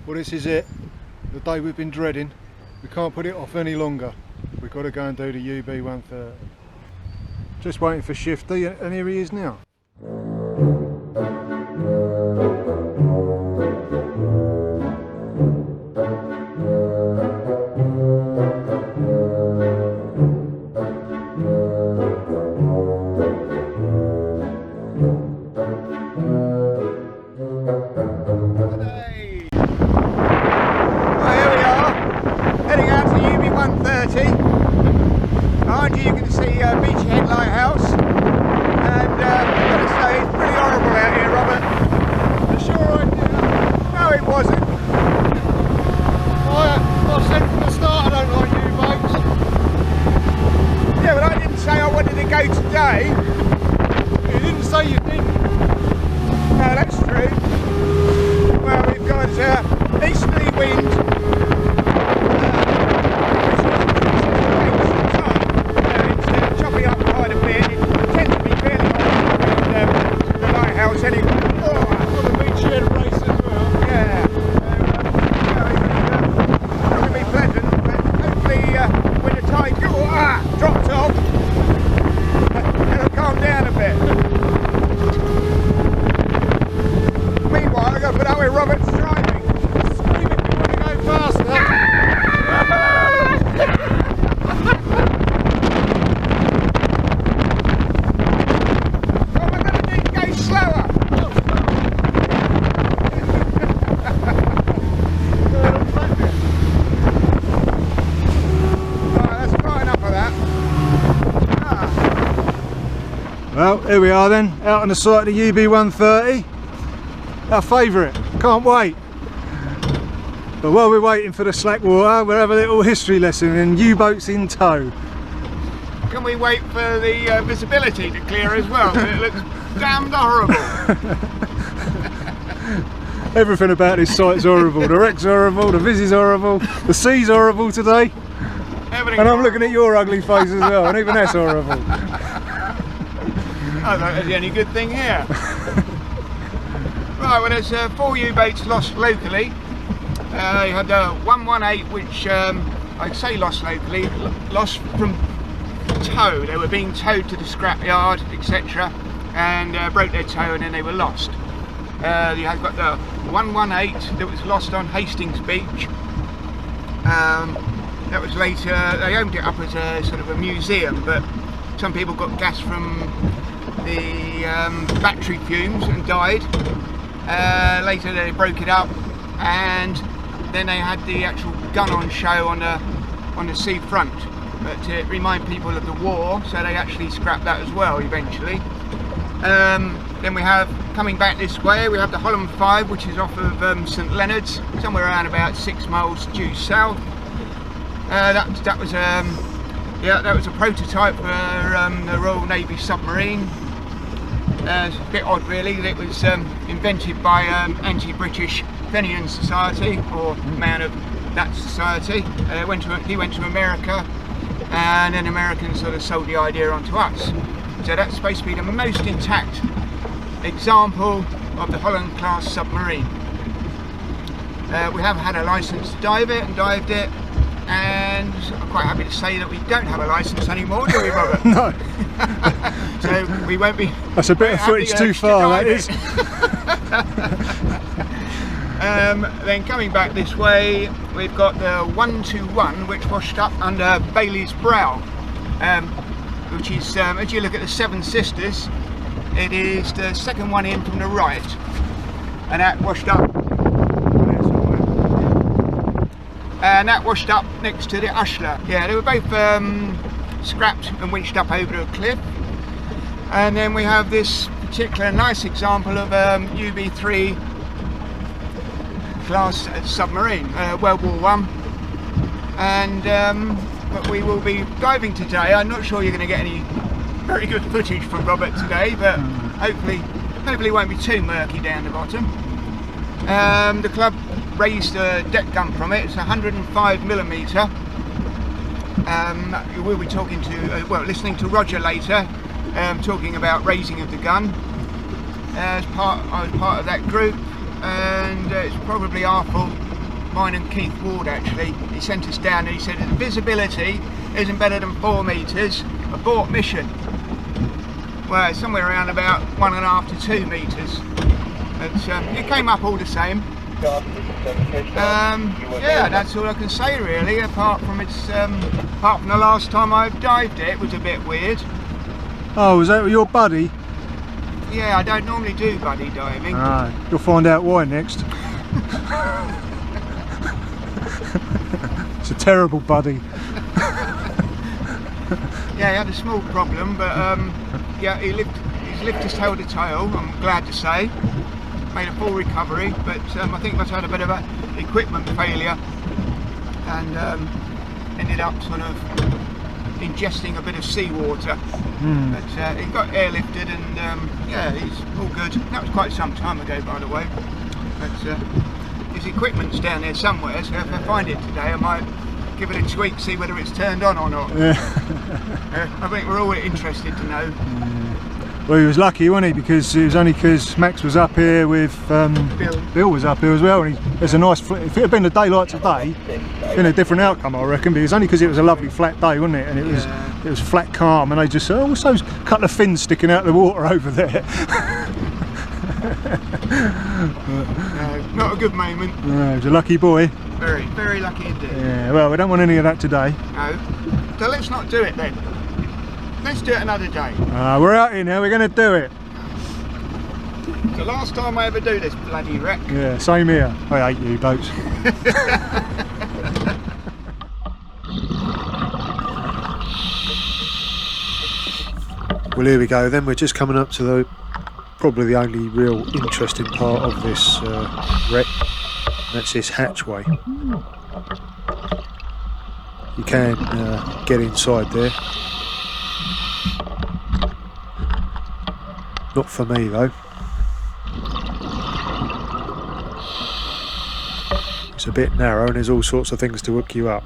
Well, this is it, the day we've been dreading. We can't put it off any longer. We've got to go and do the UB130. Just waiting for Shifty, and here he is now. Behind you can see Beachy Head lighthouse, and I've got to say it's pretty horrible out here, Robert. You sure I did? No, it wasn't. I said from the start I don't like U-boats. Yeah, but I didn't say I wanted to go today. You didn't say you didn't. No, that's true. Well, we've got easterly wind. Anyway. Oh, got the Beachy Head race as well. Yeah. Not going to be pleasant, but hopefully when the tide drops off, it'll calm down a bit. Meanwhile, I've got to put up with Robert's driving. Screaming, we want to go faster. Well, here we are then, out on the site of the UB130. Our favourite, can't wait. But while we're waiting for the slack water, we'll have a little history lesson in U-boats in tow. Can we wait for the visibility to clear as well? It looks damned horrible. Everything about this site's horrible. The wreck's horrible, the vis is horrible, the sea's horrible today. And I'm looking at your ugly face as well, and even that's horrible. I thought that's the only good thing here. Right, well, there's 4 U-boats lost locally. You had 118, which I'd say lost locally, lost from tow. They were being towed to the scrapyard, etc., and broke their tow, and then they were lost. You have got the 118 that was lost on Hastings Beach. That was later, they opened it up as a sort of a museum, but some people got gas from the battery fumes and died. Later they broke it up, and then they had the actual gun on show on the sea front, but to remind people of the war, so they actually scrapped that as well eventually. Then we have, coming back this way, we have the Holland 5, which is off of St Leonard's, somewhere around about 6 miles due south. That was a prototype for the Royal Navy submarine. It's a bit odd really that it was invented by anti-British Fenian Society, or man of that society. He went to America, and then Americans sort of sold the idea on to us. So that's supposed to be the most intact example of the Holland class submarine. We have had a license to dive it and dived it, and I'm quite happy to say that we don't have a license anymore, do we, Robert? No. So we won't be. That's a bit of footage too far, that is. Then coming back this way, we've got the 121, which washed up under Bailey's Brow, which is, as you look at the Seven Sisters, it is the second one in from the right, and that washed up. And that washed up next to the Ushler. Yeah, they were both scrapped and winched up over a cliff. And then we have this particular nice example of UB3 class submarine, World War I. And but we will be diving today. I'm not sure you're going to get any very good footage from Robert today, but hopefully it won't be too murky down the bottom. The club raised a deck gun from it. It's 105mm. We'll be talking to, listening to Roger later, talking about raising of the gun. I was part of that group, and it's probably our fault mine and Keith Ward actually. He sent us down and he said the visibility isn't better than 4 metres. Abort mission. Well, it's somewhere around about 1.5 to 2 metres. But it came up all the same. Yeah, that's all I can say really. Apart from the last time I dived it was a bit weird. Oh, was that your buddy? Yeah, I don't normally do buddy diving. Ah, you'll find out why next. It's a terrible buddy. Yeah, he had a small problem, but yeah, his lift has held a tail, I'm glad to say. Made a full recovery, but I think must have had a bit of an equipment failure and ended up sort of ingesting a bit of seawater. But he got airlifted and yeah, he's all good. That was quite some time ago, by the way. But his equipment's down there somewhere, so if I find it today I might give it a tweak, see whether it's turned on or not. I think we're all interested to know. Well, he was lucky, wasn't he? Because it was only because Max was up here with Bill was up here as well, and there's a nice. If it had been a day like today, it'd been a different outcome, I reckon. Because only because it was a lovely flat day, wasn't it? And it was flat, calm, and they just said, "Oh, what's those couple of fins sticking out of the water over there?" Not a good moment. No, he was a lucky boy. Very, very lucky indeed. Yeah. Well, we don't want any of that today. No. So let's not do it then. Let's do it another day. We're out here now, we're going to do it. It's the last time I ever do this bloody wreck. Yeah, same here. I hate you boats. Well, here we go then. We're just coming up to probably the only real interesting part of this wreck. That's this hatchway. You can get inside there. Not for me though. It's a bit narrow and there's all sorts of things to hook you up.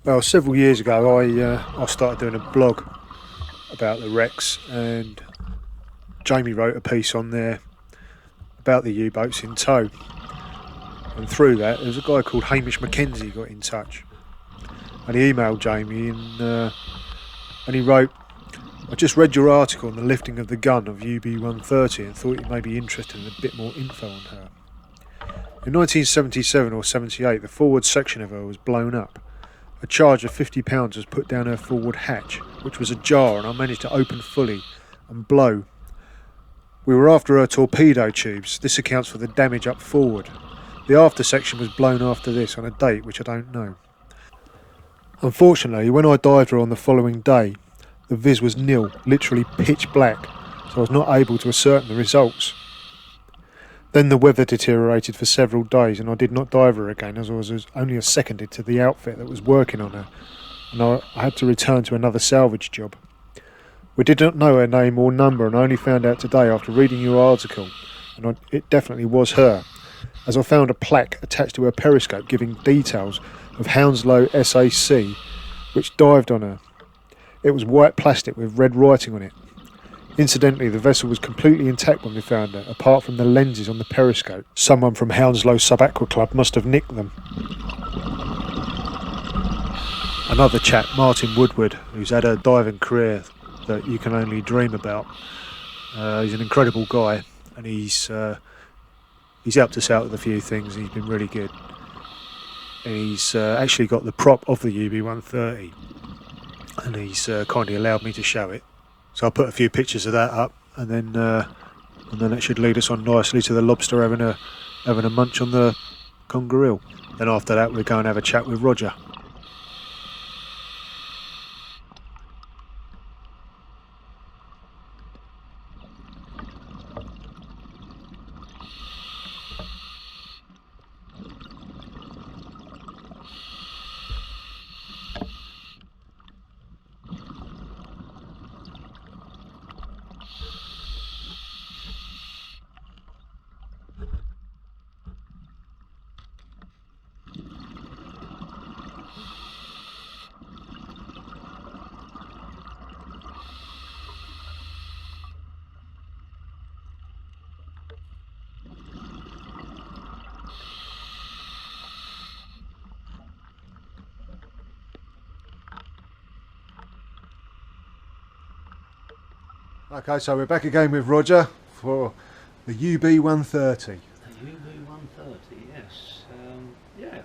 Well, several years ago I started doing a blog about the wrecks, and Jamie wrote a piece on there about the U-boats in tow, and through that there was a guy called Hamish Mackenzie got in touch, and he emailed Jamie and he wrote, "I just read your article on the lifting of the gun of UB130 and thought you may be interested in a bit more info on her. In 1977 or 78 the forward section of her was blown up. A charge of £50 was put down her forward hatch, which was ajar, and I managed to open fully and blow. We were after her torpedo tubes. This accounts for the damage up forward. The after section was blown after this on a date which I don't know. Unfortunately, when I dived her on the following day, the vis was nil, literally pitch black, so I was not able to ascertain the results. Then the weather deteriorated for several days and I did not dive her again, as I was only a seconded to the outfit that was working on her, and I had to return to another salvage job. We did not know her name or number and I only found out today after reading your article, and it definitely was her, as I found a plaque attached to her periscope giving details of Hounslow SAC, which dived on her. It was white plastic with red writing on it. Incidentally, the vessel was completely intact when we found her, apart from the lenses on the periscope. Someone from Hounslow Sub-Aqua Club must have nicked them. Another chap, Martin Woodward, who's had a diving career that you can only dream about. He's an incredible guy, and he's helped us out with a few things. He's been really good. and he's actually got the prop of the UB130, and he's kindly allowed me to show it. So I'll put a few pictures of that up, and then that should lead us on nicely to the lobster having a munch on the Congaree. Then after that we'll go and have a chat with Roger. Okay, so we're back again with Roger for the UB130. The UB130, yes. Yeah,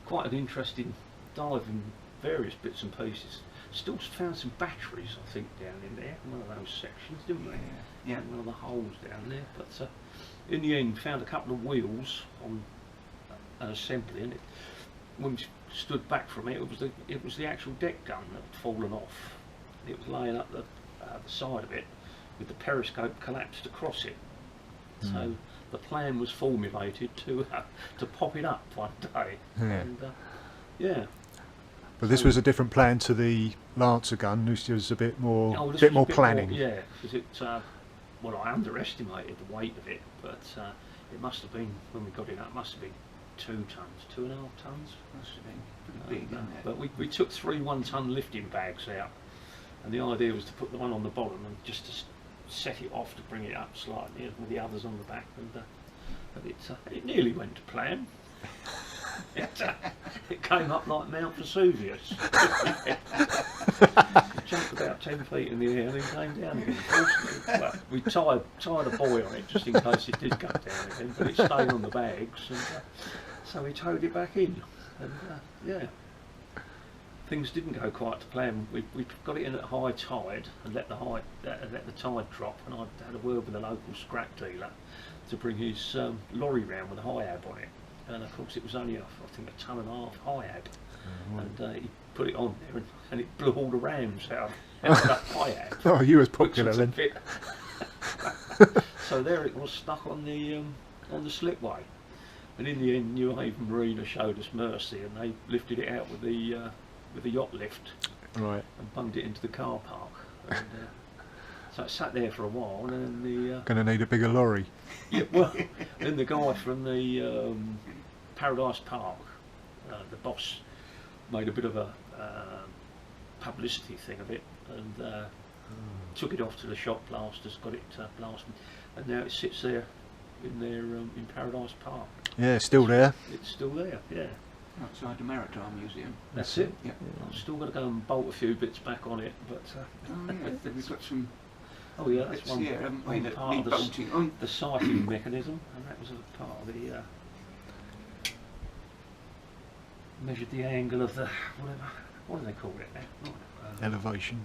quite an interesting dive in various bits and pieces. Still found some batteries, I think, down in there, one of those sections, didn't we? Yeah. One of the holes down there. But in the end, found a couple of wheels on an assembly, and when we stood back from it, it was the actual deck gun that had fallen off. It was laying up the side of it with the periscope collapsed across it. So the plan was formulated to pop it up one day. And, yeah. But this was a different plan to the Lancer gun. This was a bit more, planning. Yeah, because it. Well, I underestimated the weight of it, but it must have been, when we got it up, it must have been 2 tons, 2.5 tons. Must have been pretty big, wasn't it? But we took 3 1-ton lifting bags out, and the idea was to put the one on the bottom and just to set it off to bring it up slightly with the others on the back. And but it nearly went to plan. It came up like Mount Vesuvius. It jumped about 10 feet in the air and then came down again. Well, we tied a buoy on it just in case it did go down again, but it stayed on the bags, and so we towed it back in. And yeah, things didn't go quite to plan. We got it in at high tide and let the tide drop, and I had a word with a local scrap dealer to bring his lorry round with a high ab on it. And of course it was only, I think, 1.5 tons high ab. And he put it on there and it blew all the rams out of that high ab. Oh, you was popular then. So there it was, stuck on the slipway. And in the end, New Haven Marina showed us mercy, and they lifted it out with the yacht lift, right, and bunged it into the car park. And, so it sat there for a while, and then going to need a bigger lorry. Yeah, well, then the guy from the Paradise Park, the boss, made a bit of a publicity thing of it, and took it off to the shop blasters, got it blasted, and now it sits there in Paradise Park. Yeah, still there. It's still there, yeah. Outside the Maritime Museum. That's it. Yeah. I've still got to go and bolt a few bits back on it, but oh yeah, we've got some. Oh yeah, that's one, here, haven't we, one that part need of bolting on. the sighting mechanism, and that was a part of the measured the angle of the what do they call it now? Elevation.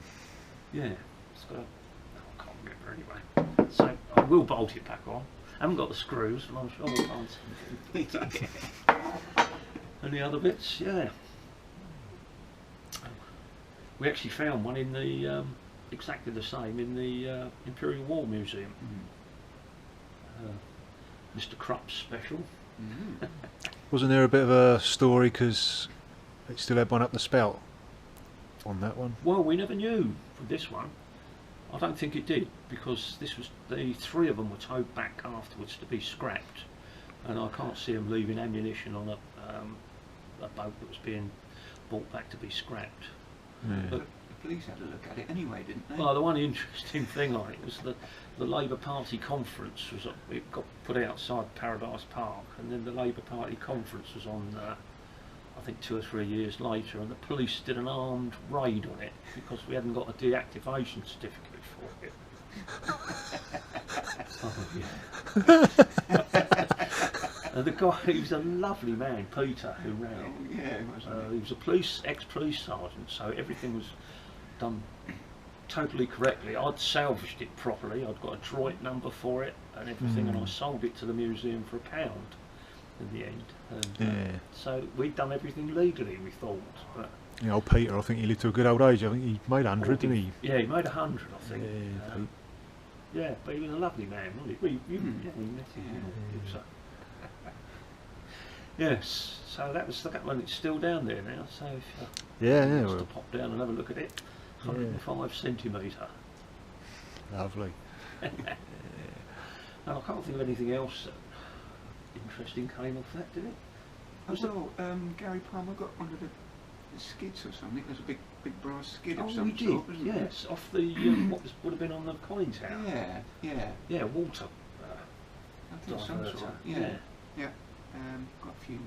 Yeah, it's got I can't remember anyway. So I will bolt it back on. I haven't got the screws, and I'm sure we'll find something. And the other bits, yeah. We actually found one in the exactly the same in the Imperial War Museum. Mr. Krupp's special. Wasn't there a bit of a story because it still had one up the spout on that one? Well, we never knew with this one. I don't think it did, because this was the 3 of them were towed back afterwards to be scrapped, and I can't see them leaving ammunition on a boat that was being brought back to be scrapped. Yeah. But the police had a look at it anyway, didn't they? well, the one interesting thing on it was the Labour Party conference was it got put outside Paradise Park, and then the Labour Party conference was on I think 2 or 3 years later, and the police did an armed raid on it because we hadn't got a deactivation certificate for it. Oh, yeah. the guy, he was a lovely man, Peter, who ran it. Oh, yeah, wasn't He was a ex-police sergeant, so everything was done totally correctly. I'd salvaged it properly. I'd got a droid number for it and everything, and I sold it to the museum for £1 in the end. And, so we'd done everything legally, we thought. But you know, Peter, I think he lived to a good old age. I think he made 100, didn't he? Yeah, he made 100, I think. Yeah, Yeah, but he was a lovely man, wasn't he? We met him. So. Yes, so that was that one. It's still down there now. So if you want to pop down and have a look at it, 105 centimetre. Lovely. And I can't think of anything else interesting came off that, did it? Gary Palmer got one of the skids or something. There's a big brass skid of Oh, some we did. sort, wasn't Yes, there? off the would have been on the Collins House. Yeah. Water. I think some diverter. sort. Yeah. Got a few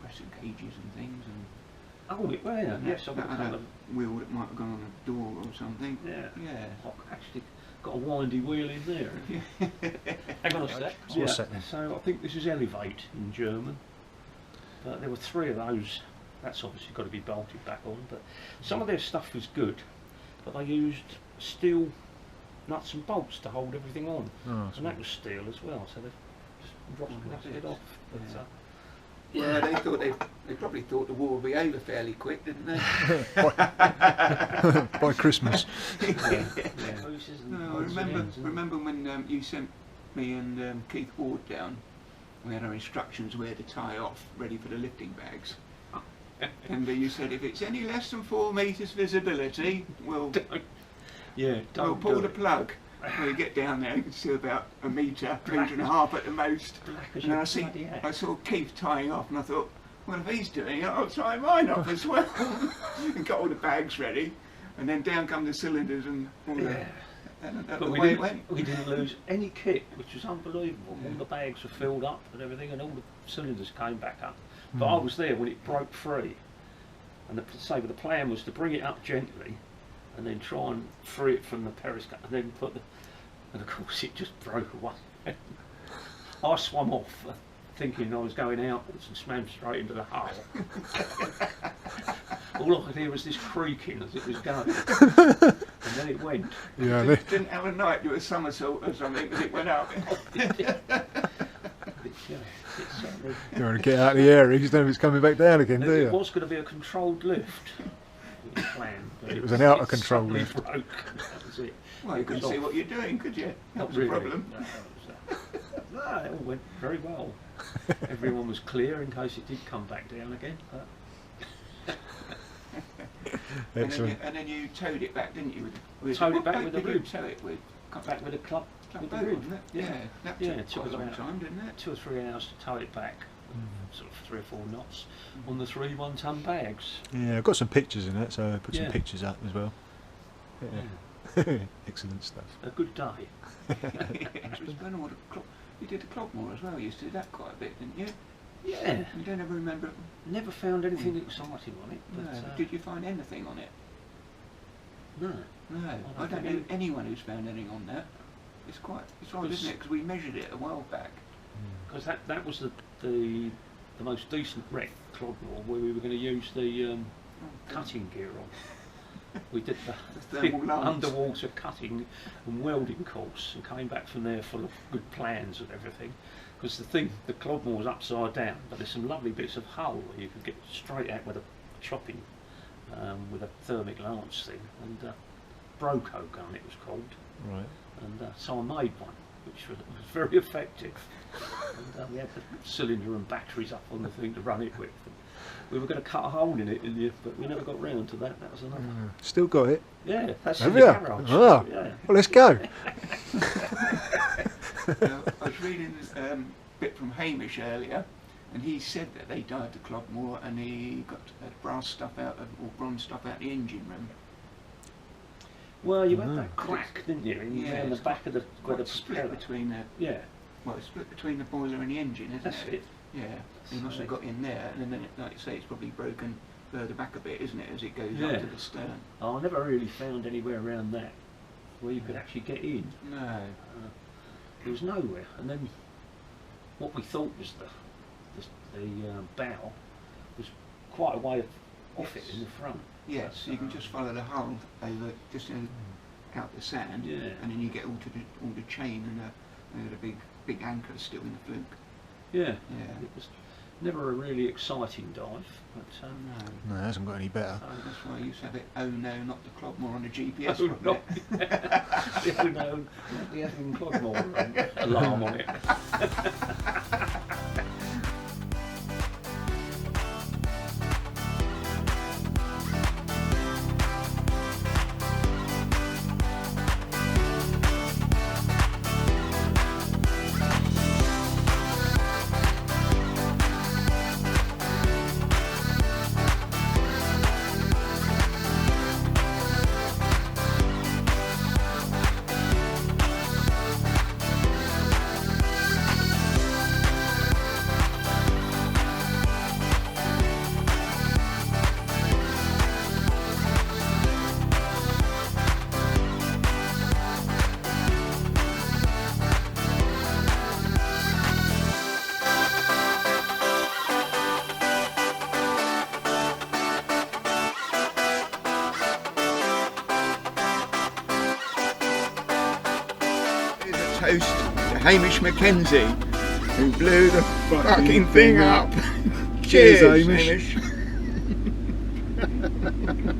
pressing cages and things, and Oh, yes, I've got a and couple a of. wheel that might have gone on a door or something. Yeah. Yeah. I've actually got a windy wheel in there. Hang on a sec. One second. So I think this is elevate in German. But there were 3 of those. That's obviously got to be bolted back on. But some of their stuff was good, but they used steel nuts and bolts to hold everything on, and that was steel as well. So they just rusted it off. But, Yeah, they probably thought the war would be over fairly quick, didn't they? By Christmas. No, I remember when you sent me and Keith Ward down. We had our instructions where to tie off, ready for the lifting bags. And you said if it's any less than 4 metres visibility, we'll pull the plug. When you get down there, you can see about a metre, metre and a half at the most. And I saw Keith tying off, and I thought, well, if he's doing it, I'll tie mine off as well. And got all the bags ready, and then down come the cylinders and all that. And the way it went. We didn't lose any kit, which was unbelievable. All the bags were filled up and everything, and all the cylinders came back up. But I was there when it broke free, and the plan was to bring it up gently, and then try and free it from the periscope, and then and of course it just broke away. I swam off, thinking I was going outwards, and swam straight into the hull. All I could hear was this creaking as it was going, and then it went. Yeah, didn't have a night do a somersault or something as it went up. You want to get out of the area, you just know if it's coming back down again, do you? It was going to be a controlled lift. It was an out of control lift. Broke. That was it. Well, you couldn't see what you're doing, could you? That was really. a problem. No, it all went very well. Everyone was clear in case it did come back down again. Excellent. And then you towed it back, didn't you? Towed it back with the rib. Tow it with? Back with a club with the boat, rib. wasn't it? Yeah, that took quite a long time, didn't it? 2 or 3 hours to tow it back. Sort of 3 or 4 knots on the 3 1-ton bags. Yeah, I've got some pictures in it, so I put some pictures up as well. Yeah. Excellent stuff. A good day. You did the Clogmore as well. You used to do that quite a bit, didn't you? Yeah. You don't ever remember? Never found anything exciting on it. But, no. Did you find anything on it? No. No. I don't know anyone who's found anything on that. It's odd, isn't it? Because we measured it a while back. Because that was the most decent wreck, Clogmore, where we were going to use the cutting gear on. We did the big underwater cutting and welding course, and came back from there full of good plans and everything. Because the Clogmore was upside down, but there's some lovely bits of hull where you could get straight out with a chopping, with a thermic lance thing, and Broco gun it was called. Right. And so I made one, which was very effective. And we had the cylinder and batteries up on the thing to run it with. And we were going to cut a hole in it, but we never got round to that. That was another. Still got it? Yeah, that's in the garage. Oh. Yeah. Well, let's go. I was reading a bit from Hamish earlier, and he said that they died the Clogmore, and he got brass stuff out of, or bronze stuff out of the engine room. Well, you had that crack, didn't you? In the back of the split between the well, it's split between the boiler and the engine, isn't That's it. Yeah, he must have got in there, and then, like you say, it's probably broken further back a bit, isn't it, as it goes up to the stern? Oh, I never really found anywhere around that where you could actually get in. No. There was nowhere. And then what we thought was the bow was quite a way off it in the front. Yes, so you can just follow the hull over, just out the sand, Yeah. and then you get all the chain and the big anchor still in the fluke. Yeah. Yeah. It was never a really exciting dive, but No. No, it hasn't got any better. That's why I used to have it, oh no, not the Clogmore on the GPS. Oh, wasn't not, it? no, not the Evan Clogmore alarm on it. Toast to Hamish Mackenzie, who blew the fucking thing up. Cheers, Cheers, Hamish. Hamish.